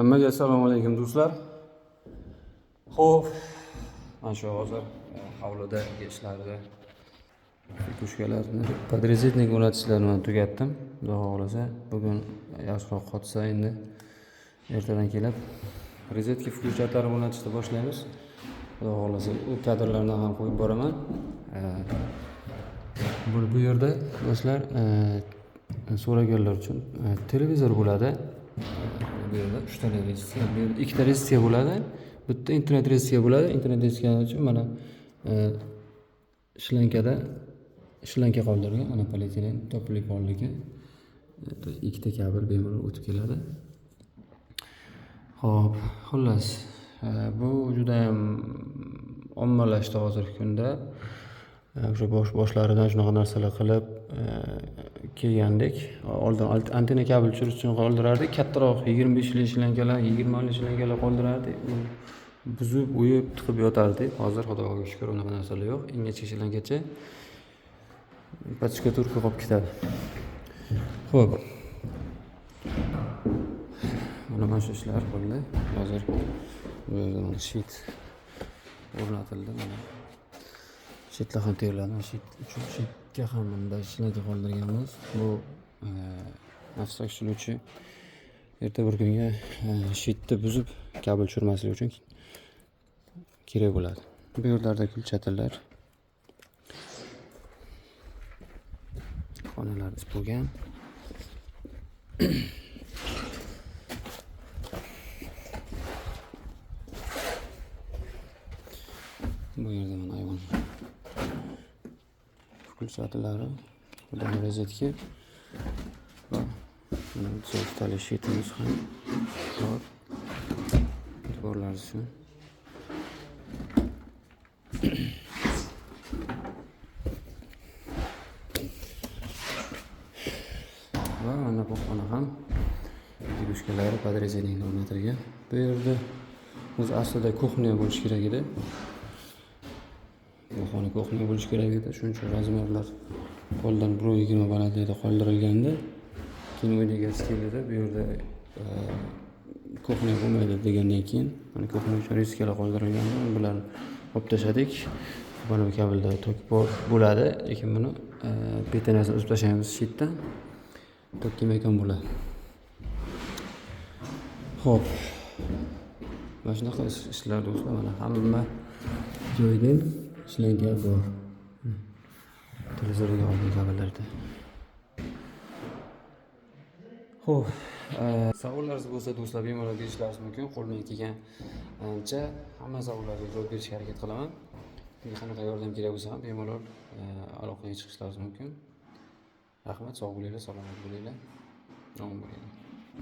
Hammaga assalomu alaykum do'stlar. Xo'p, mana shu hozir hovlida ishlarni kushkalarni podrezitnik o'rnatishlarni tugatdim. Xudo xolasa bugun yaxshiroq qotsa endi ertadan kelib rezetka включатlarini o'rnatishni boshlaymiz. Xudo xolasa u kadrlarni ham qo'yib boraman. Bu yerda do'stlar so'raganlar uchun televizor bo'ladi. Bu yerda 3 ta rezitsiya, bu yerda 2 ta rezitsiya bo'ladi. Bitta internet rezitsiya bo'ladi. Internet rezitsiyasi uchun mana shlanka qoldirgan, mana polietilen to'plik qoldirgan. 2 ta kabel bemalol o'tib keladi. Xo'p, xullas, bu juda ham ommalashdi hozirgi kunda. O'sha boshlaridan shunaqa narsalar qilib kelgandik. Oldin antena kabel tushirish uchun qoldirardik. Kattaroq 25 li shlankalar, 20 li shlankalar qoldirardik. Buzib, o'yib, tiqib yotardik. Hozir Xudoga shukr, unaqa narsalar yo'q. Ingacha shlankacha pachkaturka qolib ketadi. Xo'p. Mana shu ishlar bo'ldi. Hozir bu yerda mana shit o'rnatildi. Mana shitlar ham teriladi. Shitga ham bunda shlanka qoldirganmiz. Bu nafsak tushiruvchi erta bir kunga shitni buzib kabel tushirmaslik uchun kerak bo'ladi. Bu yerlarda kulchatillar. Xonalar bo'lgan. Bu yerda mana ayvon. Kulchatilari, bu rezetka. Mana to'rttali shitimiz ham bor. Borlar uchun. Va mana bu xona ham idushkalari podrezitnikda o'rnatilgan. Bu yerda o'zi aslida kuxnya bo'lishi kerak edi. Bu xona kuxnya bo'lishi kerak edi. Shuning uchun razmerlar qo'ldan 1.20 balandlikda qoldirilgandi. Keyin uyda egasi keldi, bu yerda kuxnya bo'lmaydi degandan keyin mana kuxnya uchun reziskalar qoldirilgandi. Bularni olib tashladik. Mana bu kabelda tok bo'ladi, lekin buni betonasini uzib tashlaymiz shitdan. Tok kelmayotgan bo'ladi. Xo'p. Mana shunaqa ishlar do'stlar, mana hamma joyda shlanka bor. Televizorga olgan kabellarda. Xo'p, savollaringiz bo'lsa do'stlar bemalol berishlaringiz mumkin. Qo'limdan kelgancha hamma savollarga javob berishga harakat qilaman. Qanaqa yordam kerak bo'lsa ham bemalol aloqaga chiqishlaringiz mumkin. Rahmat, sog' bo'linglar, salomat bo'linglar. Omon bo'linglar.